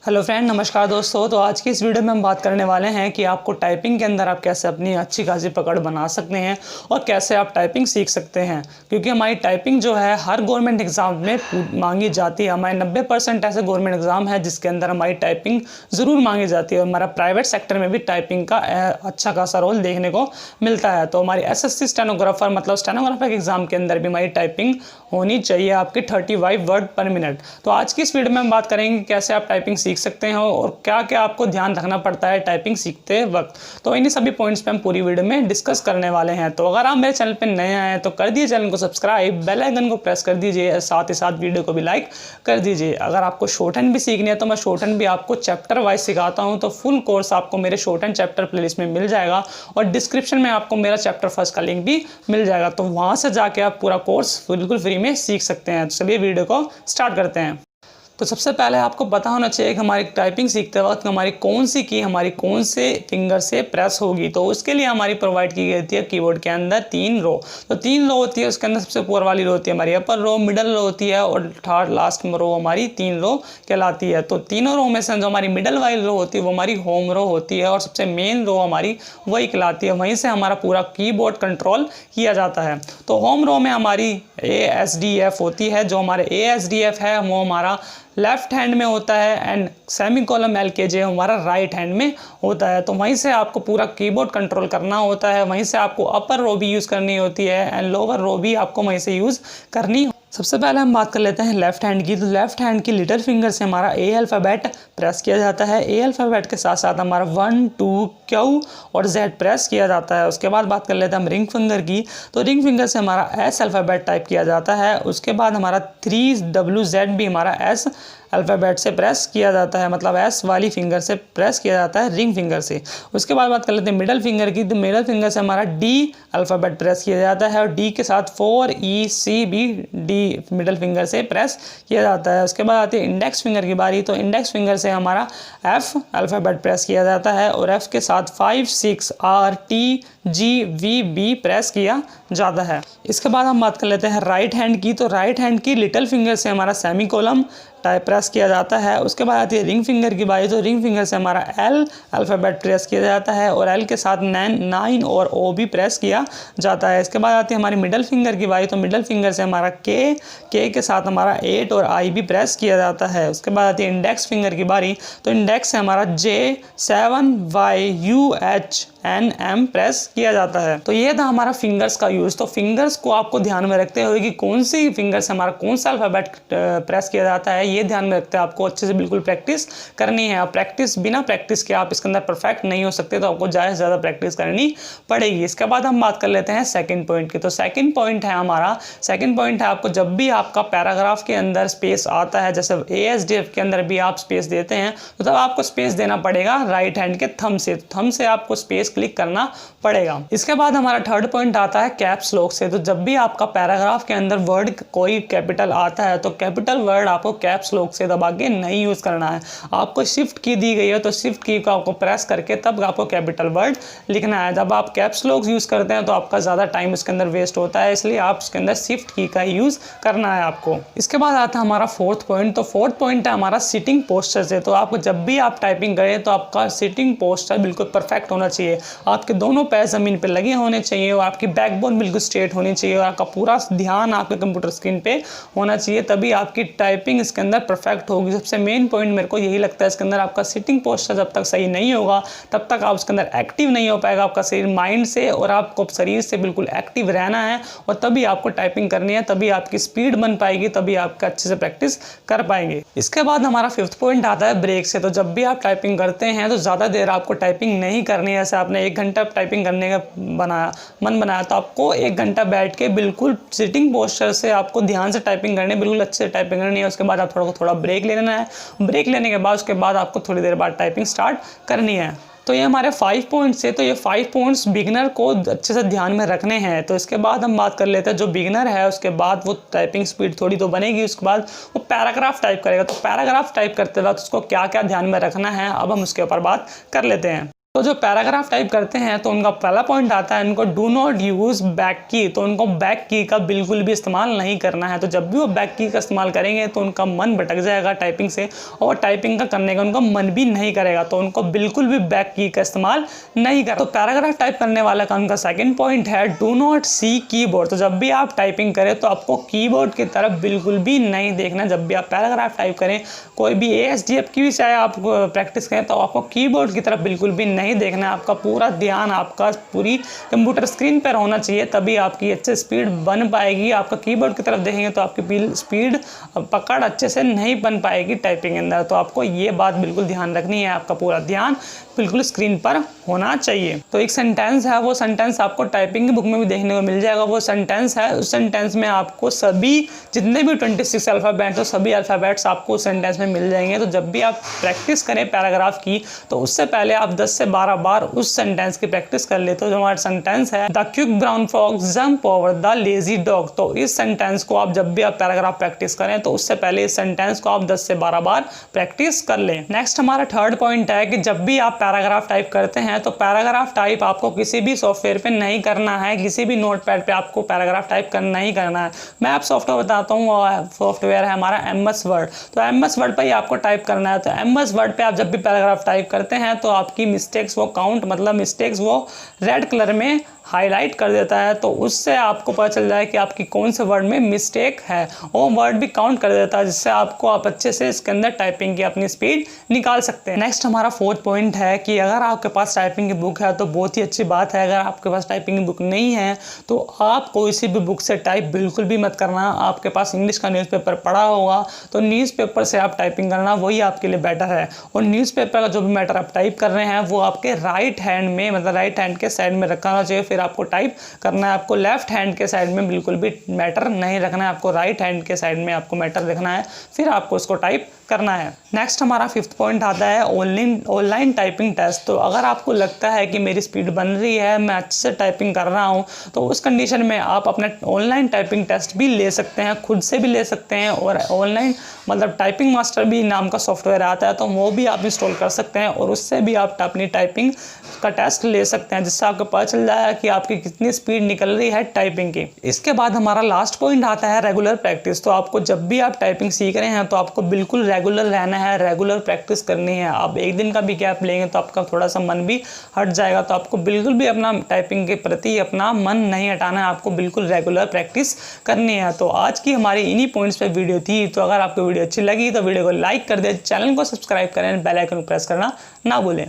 Hello friend, नमस्कार दोस्तों। तो आज की इस वीडियो में हम बात करने वाले हैं कि आपको टाइपिंग के अंदर आप कैसे अपनी अच्छी खासी पकड़ बना सकते हैं और कैसे आप टाइपिंग सीख सकते हैं। क्योंकि हमारी टाइपिंग जो है हर गवर्नमेंट एग्ज़ाम में मांगी जाती है। हमारे 90% ऐसे गवर्नमेंट एग्ज़ाम है जिसके अंदर हमारी टाइपिंग ज़रूर मांगी जाती है और हमारा प्राइवेट सेक्टर में भी टाइपिंग का अच्छा खासा रोल देखने को मिलता है। तो हमारी SSC स्टेनोग्राफर मतलब स्टेनोग्राफर के एग्ज़ाम के अंदर भी हमारी टाइपिंग होनी चाहिए आपकी 35 वर्ड पर मिनट। तो आज की इस वीडियो में हम बात करेंगे कैसे आप टाइपिंग सीख सकते हैं और क्या क्या आपको ध्यान रखना पड़ता है टाइपिंग सीखते वक्त। तो इन्हीं सभी पॉइंट्स पे हम पूरी वीडियो में डिस्कस करने वाले हैं। तो अगर आप मेरे चैनल पे नए आए हैं तो कर दीजिए चैनल को सब्सक्राइब, बेल आइकन को प्रेस कर दीजिए, साथ ही साथ वीडियो को भी लाइक कर दीजिए। अगर आपको शॉर्ट हैंड भी सीखनी है तो मैं शॉर्ट हैंड भी आपको चैप्टर वाइज सिखाता हूँ। तो फुल कोर्स आपको मेरे शॉर्ट हैंड चैप्टर प्लेलिस्ट में मिल जाएगा और डिस्क्रिप्शन में आपको मेरा चैप्टर फर्स्ट का लिंक भी मिल जाएगा। तो वहाँ से जाके आप पूरा कोर्स बिल्कुल फ्री में सीख सकते हैं। तो चलिए वीडियो को स्टार्ट करते हैं। तो सबसे पहले आपको पता होना चाहिए कि हमारी टाइपिंग सीखते वक्त हमारी कौन सी की हमारी कौन से फिंगर से प्रेस होगी। तो उसके लिए हमारी प्रोवाइड की गई है कीबोर्ड के अंदर 3 रो। तो 3 रो होती है, उसके अंदर सबसे ऊपर वाली रो होती है हमारी अपर रो, मिडल रो होती है और थर्ड लास्ट रो हमारी 3 रो कहलाती है। तो तीनों रो में से जो हमारी मिडल वाली रो होती है वो हमारी होम रो होती है और सबसे मेन रो हमारी वही कहलाती है। वहीं से हमारा पूरा कीबोर्ड कंट्रोल किया जाता है। तो होम रो में हमारी ASDF होती है। जो हमारे ASDF है वो हमारा लेफ्ट हैंड में होता है एंड सेमीकोलन LKJ हमारा राइट हैंड में होता है। तो वहीं से आपको पूरा कीबोर्ड कंट्रोल करना होता है। वहीं से आपको अपर रो भी यूज़ करनी होती है एंड लोअर रो भी आपको वहीं से यूज़ करनी। सबसे पहले हम बात कर लेते हैं लेफ्ट हैंड की। तो लेफ्ट हैंड की लिटिल फिंगर से हमारा A अल्फ़ाबेट प्रेस किया जाता है। A अल्फ़ाबेट के साथ साथ हमारा 1, 2, Q और Z प्रेस किया जाता है। उसके बाद बात कर लेते हैं हम रिंग फिंगर की। तो रिंग फिंगर से हमारा S अल्फ़ाबेट टाइप किया जाता है। उसके बाद हमारा 3WZ भी हमारा S अल्फ़ाबेट से प्रेस किया जाता है, मतलब S वाली फिंगर से प्रेस किया जाता है रिंग फिंगर से। उसके बाद बात कर लेते हैं मिडल फिंगर की। तो मिडल फिंगर से हमारा D अल्फ़ाबेट प्रेस किया जाता है और D के साथ 4EC भी D मिडल फिंगर से प्रेस किया जाता है। उसके बाद आती है इंडेक्स फिंगर की बारी। तो इंडेक्स फिंगर से हमारा F अल्फ़ाबेट प्रेस किया जाता है और F के साथ 5, 6, R, T, G, V, B press किया जाता है। इसके बाद हम बात कर लेते हैं राइट हैंड की। तो राइट हैंड की लिटिल फिंगर से हमारा सेमीकोलन टाइप प्रेस किया जाता है। उसके बाद आती है रिंग फिंगर की बारी। तो रिंग फिंगर से हमारा L अल्फ़ाबेट प्रेस किया जाता है और L के साथ 9 और O भी प्रेस किया जाता है। इसके बाद आती है हमारी मिडल फिंगर की बारी। तो मिडल फिंगर से हमारा K के साथ हमारा 8 और I भी प्रेस किया जाता है। उसके बाद आती है इंडेक्स फिंगर की बारी। तो इंडेक्स से हमारा J, 7, Y, U, H, N, M press किया जाता है। तो ये था हमारा फिंगर्स का यूज़। तो फिंगर्स को आपको ध्यान में रखते हुए कि कौन सी फिंगर से हमारा कौन सा अल्फ़ाबेट प्रेस किया जाता है ये ध्यान में रखते हैं आपको अच्छे से बिल्कुल प्रैक्टिस करनी है। आप प्रैक्टिस बिना प्रैक्टिस के आप इसके अंदर परफेक्ट नहीं हो सकते, तो आपको ज़्यादा से ज़्यादा प्रैक्टिस करनी पड़ेगी। इसके बाद हम बात कर लेते हैं सेकंड पॉइंट की। तो सेकंड पॉइंट है हमारा, सेकंड पॉइंट है आपको जब भी आपका पैराग्राफ के अंदर स्पेस आता है, जैसे ASDF के अंदर भी आप स्पेस देते हैं तो तब आपको स्पेस देना पड़ेगा राइट हैंड के थंब से। थंब से आपको स्पेस क्लिक करना पड़ेगा। इसके बाद हमारा थर्ड पॉइंट आता है कैप्स लॉक से। तो जब भी आपका पैराग्राफ के अंदर वर्ड कोई कैपिटल आता है तो कैपिटल वर्ड आपको कैप्स लॉक से दबा के नहीं यूज़ करना है। आपको शिफ्ट की दी गई है तो शिफ्ट की को आपको प्रेस करके तब आपको कैपिटल वर्ड लिखना है। जब आप कैप्स लॉक यूज़ करते हैं तो आपका ज़्यादा टाइम इसके अंदर वेस्ट होता है, इसलिए आप इसके अंदर शिफ्ट की का यूज़ करना है आपको। इसके बाद आता है हमारा फोर्थ पॉइंट। तो फोर्थ पॉइंट है हमारा सिटिंग पोस्चर से। तो आपको जब भी आप टाइपिंग करें तो आपका सिटिंग पोस्चर बिल्कुल परफेक्ट होना चाहिए। आपके दोनों पैर ज़मीन पर लगे होने चाहिए और आपकी बैकबोन बिल्कुल स्ट्रेट होनी चाहिए और आपका पूरा ध्यान आपके कंप्यूटर स्क्रीन पे होना चाहिए, तभी आपकी टाइपिंग इसके अंदर परफेक्ट होगी। सबसे मेन पॉइंट मेरे को यही लगता है इसके अंदर, आपका सिटिंग पोस्चर जब तक सही नहीं होगा तब तक आप इसके अंदर एक्टिव नहीं हो पाएगा आपका शरीर माइंड से, और आपको शरीर से बिल्कुल एक्टिव रहना है और तभी आपको टाइपिंग करनी है, तभी आपकी स्पीड बन पाएगी, तभी आप अच्छे से प्रैक्टिस कर पाएंगे। इसके बाद हमारा फिफ्थ पॉइंट आता है ब्रेक से। तो जब भी आप टाइपिंग करते हैं तो ज़्यादा देर आपको टाइपिंग नहीं करनी है। जैसे आपने 1 घंटा टाइपिंग करने का मन बनाया तो आपको 1 घंटा बैठ के बिल्कुल सिटिंग पोस्चर से आपको ध्यान से टाइपिंग करनी है, बिल्कुल अच्छे से टाइपिंग करनी है। उसके बाद आप थोड़ा ब्रेक ले लेना है। ब्रेक लेने के बाद उसके बाद आपको थोड़ी देर बाद टाइपिंग स्टार्ट करनी है। तो ये हमारे 5 पॉइंट्स है। तो ये 5 पॉइंट्स बिगिनर को अच्छे से ध्यान में रखने हैं। तो इसके बाद हम बात कर लेते हैं जो बिगिनर है उसके बाद वो टाइपिंग स्पीड थोड़ी तो बनेगी, उसके बाद वो पैराग्राफ टाइप करेगा। तो पैराग्राफ टाइप करते वक्त उसको क्या क्या ध्यान में रखना है अब हम उसके ऊपर बात कर लेते हैं। तो जो पैराग्राफ टाइप करते हैं तो उनका पहला पॉइंट आता है, इनको डू नॉट यूज़ बैक की। तो उनको बैक की का बिल्कुल भी इस्तेमाल नहीं करना है। तो जब भी वो बैक की का इस्तेमाल करेंगे तो उनका मन भटक जाएगा टाइपिंग से, और टाइपिंग का करने का उनका मन भी नहीं करेगा। तो उनको बिल्कुल भी बैक की का इस्तेमाल नहीं करना। तो पैराग्राफ टाइप करने वाला का उनका सेकेंड पॉइंट है, डू नॉट सी कीबोर्ड। तो जब भी आप टाइपिंग करें तो आपको कीबोर्ड की तरफ बिल्कुल भी नहीं देखना। जब भी आप पैराग्राफ टाइप करें, कोई भी ASDF की भी चाहे आप प्रैक्टिस करें, तो आपको कीबोर्ड की तरफ बिल्कुल भी नहीं देखना है। आपका पूरा ध्यान आपका पूरी कंप्यूटर स्क्रीन पर होना चाहिए, तभी आपकी अच्छे स्पीड बन पाएगी। आपका कीबोर्ड की तरफ देखेंगे तो आपकी स्पीड पकड़ अच्छे से नहीं बन पाएगी टाइपिंग के अंदर। तो आपको ये बात बिल्कुल ध्यान रखनी है, आपका पूरा ध्यान बिल्कुल स्क्रीन पर होना चाहिए। तो एक सेंटेंस है, वो सेंटेंस आपको टाइपिंग की बुक में भी देखने को मिल जाएगा। वो सेंटेंस है, उस सेंटेंस में आपको सभी जितने भी 26 अल्फ़ाबेट्स, तो सभी अल्फ़ाबेट्स आपको उस सेंटेंस में मिल जाएंगे। तो जब भी आप प्रैक्टिस करें पैराग्राफ की, तो उससे पहले आप 10 से 12 बार उस सेंटेंस की प्रैक्टिस कर ले। तो जो हमारा सेंटेंस है, the quick brown fox jump over the lazy dog. तो इस सेंटेंस को आप जब भी आप पैराग्राफ प्रैक्टिस करें तो उससे पहले इस सेंटेंस को आप 10 से 12 बार प्रैक्टिस कर लें। नेक्स्ट हमारा थर्ड पॉइंट है कि जब भी आप पैराग्राफ टाइप करते हैं तो पैराग्राफ टाइप आपको किसी भी सॉफ्टवेयर पे नहीं करना है, किसी भी नोटपैड पे आपको पैराग्राफ टाइप करना ही करना है। मैं आप सॉफ्टवेयर बताता हूँ, सॉफ्टवेयर है हमारा MS वर्ड। तो MS वर्ड पर ही आपको टाइप करना है। तो MS वर्ड पे आप जब भी पैराग्राफ टाइप करते हैं तो आपकी मिस्टेक्स वो काउंट, मतलब मिस्टेक्स वो रेड कलर में हाईलाइट कर देता है। तो उससे आपको पता चल जाए कि आपकी कौन से वर्ड में मिस्टेक है, वो वर्ड भी काउंट कर देता है, जिससे आपको आप अच्छे से इसके अंदर टाइपिंग की अपनी स्पीड निकाल सकते हैं। नेक्स्ट हमारा फोर्थ पॉइंट है कि अगर आपके पास टाइपिंग की बुक है तो बहुत ही अच्छी बात है। अगर आपके पास टाइपिंग की बुक नहीं है तो आप कोई सी भी बुक से टाइप बिल्कुल भी मत करना। आपके पास इंग्लिश का न्यूज़पेपर पढ़ा होगा तो न्यूज़पेपर से आप टाइपिंग करना, वही आपके लिए बेटर है। और न्यूज़पेपर का जो भी मैटर आप टाइप कर रहे हैं वो आपके राइट हैंड में, मतलब राइट हैंड के साइड में रखना चाहिए। फिर आपको टाइप करना है, आपको लेफ्ट हैंड के साइड में बिल्कुल भी मैटर नहीं रखना है, आपको राइट हैंड के साइड में आपको मैटर रखना है, फिर आपको उसको टाइप करना है। नेक्स्ट हमारा फिफ्थ पॉइंट आता है ऑनलाइन टाइपिंग टेस्ट। तो अगर आपको लगता है कि मेरी स्पीड बन रही है, मैं अच्छे से टाइपिंग कर रहा हूँ, तो उस कंडीशन में आप अपना ऑनलाइन टाइपिंग टेस्ट भी ले सकते हैं, खुद से भी ले सकते हैं। और ऑनलाइन मतलब टाइपिंग मास्टर भी नाम का सॉफ्टवेयर आता है, तो वो भी आप इंस्टॉल कर सकते हैं और उससे भी आप अपनी टाइपिंग का टेस्ट ले सकते हैं, जिससे आपको पता चल जाएगा कि आपकी कितनी स्पीड निकल रही है टाइपिंग की। इसके बाद हमारा लास्ट पॉइंट आता है रेगुलर प्रैक्टिस। तो आपको जब भी आप टाइपिंग सीख रहे हैं तो आपको बिल्कुल रेगुलर रहना है, रेगुलर प्रैक्टिस करनी है। आप एक दिन का भी गैप लेंगे तो आपका थोड़ा सा मन भी हट जाएगा। तो आपको बिल्कुल भी अपना टाइपिंग के प्रति अपना मन नहीं हटाना है, आपको बिल्कुल रेगुलर प्रैक्टिस करनी है। तो आज की हमारी इन्हीं पॉइंट्स पे वीडियो थी। तो अगर आपको वीडियो अच्छी लगी तो वीडियो को लाइक कर दें, चैनल को सब्सक्राइब करें, बेल आइकन को प्रेस करना ना भूलें।